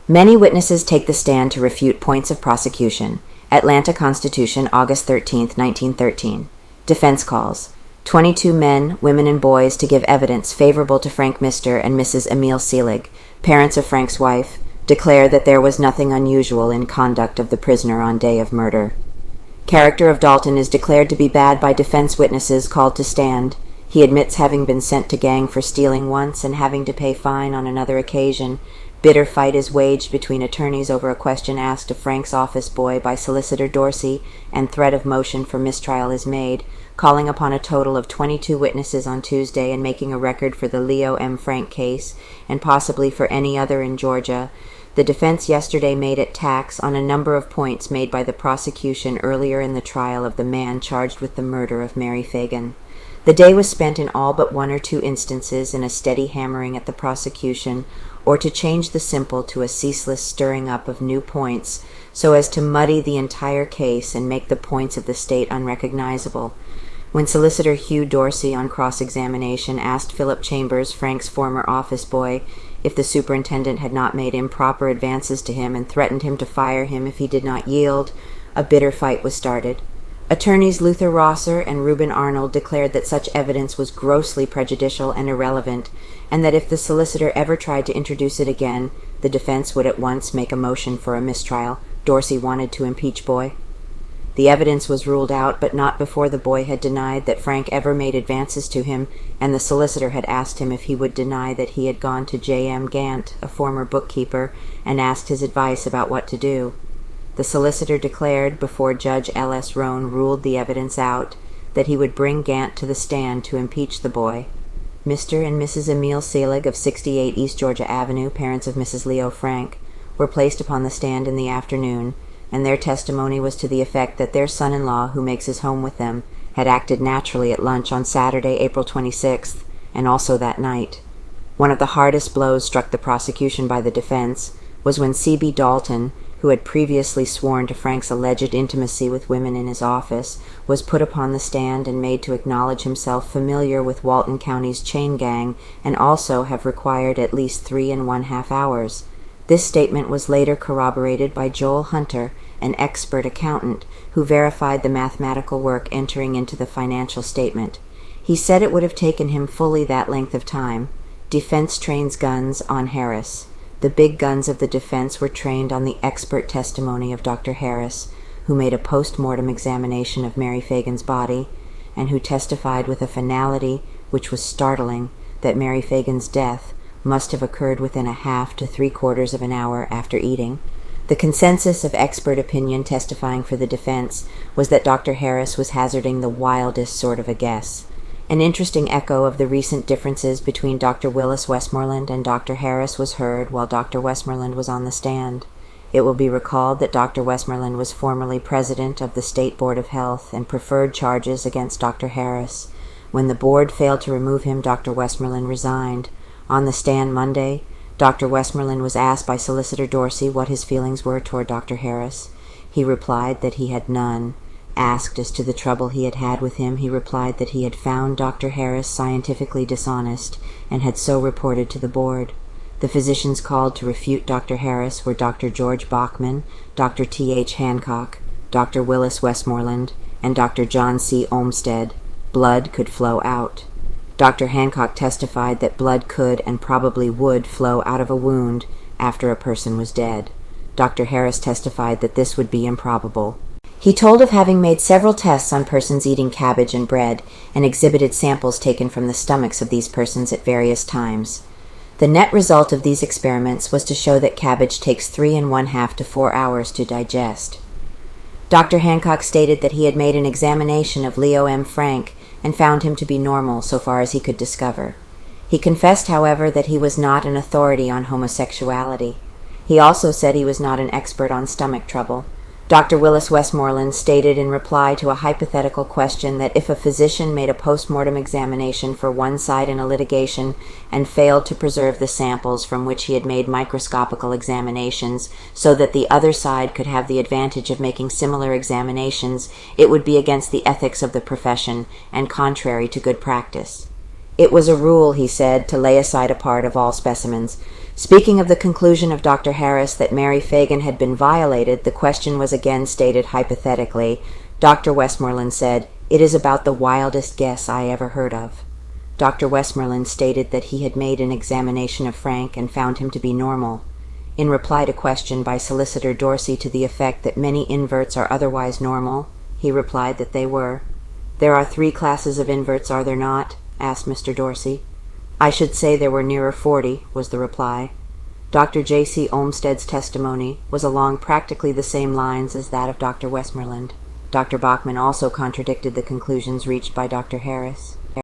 Many witnesses take the stand to refute points of prosecution. Atlanta Constitution, August 13, 1913. Defense calls 22 men, women, and boys to give evidence favorable to Frank Mr. and Mrs. Emil Selig, parents of Frank's wife, declare that there was nothing unusual in conduct of the prisoner on day of murder. Character of Dalton is declared to be bad by defense witnesses called to stand. He admits having been sent to gang for stealing once and having to pay fine on another occasion. Bitter fight is waged between attorneys over a question asked of Frank's office boy by Solicitor Dorsey, and threat of motion for mistrial is made, calling upon a total of 22 witnesses on Tuesday and making a record for the Leo M. Frank case, and possibly for any other in Georgia. The defense yesterday made it tacks on a number of points made by the prosecution earlier in the trial of the man charged with the murder of Mary Phagan. The day was spent in all but one or two instances in a steady hammering at the prosecution, or to change the simple to a ceaseless stirring up of new points, so as to muddy the entire case and make the points of the state unrecognizable. When Solicitor Hugh Dorsey on cross-examination asked Philip Chambers, Frank's former office boy, if the superintendent had not made improper advances to him and threatened him to fire him if he did not yield, a bitter fight was started. Attorneys Luther Rosser and Reuben Arnold declared that such evidence was grossly prejudicial and irrelevant, and that if the solicitor ever tried to introduce it again, the defense would at once make a motion for a mistrial. Dorsey wanted to impeach Boy. The evidence was ruled out, but not before the boy had denied that Frank ever made advances to him, and the solicitor had asked him if he would deny that he had gone to J.M. Gant, a former bookkeeper, and asked his advice about what to do. The solicitor declared, before Judge L.S. Roan ruled the evidence out, that he would bring Gant to the stand to impeach the boy. Mr. and Mrs. Emil Selig of 68 East Georgia Avenue, parents of Mrs. Leo Frank, were placed upon the stand in the afternoon, and their testimony was to the effect that their son-in-law, who makes his home with them, had acted naturally at lunch on Saturday, April 26th, and also that night. One of the hardest blows struck the prosecution by the defense was when C.B. Dalton, who had previously sworn to Frank's alleged intimacy with women in his office, was put upon the stand and made to acknowledge himself familiar with Walton County's chain gang and also have required at least 3½ hours. This statement was later corroborated by Joel Hunter, an expert accountant, who verified the mathematical work entering into the financial statement. He said it would have taken him fully that length of time. Defense trains guns on Harris. The big guns of the defense were trained on the expert testimony of Dr. Harris, who made a post-mortem examination of Mary Phagan's body, and who testified with a finality which was startling that Mary Phagan's death must have occurred within a half to 3/4 of an hour after eating. The consensus of expert opinion testifying for the defense was that Dr. Harris was hazarding the wildest sort of a guess. An interesting echo of the recent differences between Dr. Willis Westmoreland and Dr. Harris was heard while Dr. Westmoreland was on the stand. It will be recalled that Dr. Westmoreland was formerly president of the State Board of Health and preferred charges against Dr. Harris. When the board failed to remove him, Dr. Westmoreland resigned. On the stand Monday, Dr. Westmoreland was asked by Solicitor Dorsey what his feelings were toward Dr. Harris. He replied that he had none. Asked as to the trouble he had had with him, he replied that he had found Dr. Harris scientifically dishonest and had so reported to the board. The physicians called to refute Dr. Harris were Dr. George Bachman, Dr. T.H. Hancock, Dr. Willis Westmoreland, and Dr. John C. Olmsted. Blood could flow out. Dr. Hancock testified that blood could and probably would flow out of a wound after a person was dead. Dr. Harris testified that this would be improbable. He told of having made several tests on persons eating cabbage and bread and exhibited samples taken from the stomachs of these persons at various times. The net result of these experiments was to show that cabbage takes 3½ to 4 hours to digest. Dr. Hancock stated that he had made an examination of Leo M. Frank and found him to be normal so far as he could discover. He confessed, however, that he was not an authority on homosexuality. He also said he was not an expert on stomach trouble. Dr. Willis Westmoreland stated in reply to a hypothetical question that if a physician made a post-mortem examination for one side in a litigation and failed to preserve the samples from which he had made microscopical examinations so that the other side could have the advantage of making similar examinations, it would be against the ethics of the profession and contrary to good practice. It was a rule, he said, to lay aside a part of all specimens. Speaking of the conclusion of Dr. Harris that Mary Phagan had been violated, the question was again stated hypothetically. Dr. Westmoreland said, "It is about the wildest guess I ever heard of." Dr. Westmoreland stated that he had made an examination of Frank and found him to be normal. In reply to question by Solicitor Dorsey to the effect that many inverts are otherwise normal, he replied that they were. "There are 3 classes of inverts, are there not?" asked Mr. Dorsey. "I should say there were nearer 40, was the reply. Dr. J.C. Olmsted's testimony was along practically the same lines as that of Dr. Westmoreland. Dr. Bachman also contradicted the conclusions reached by Dr. Harris.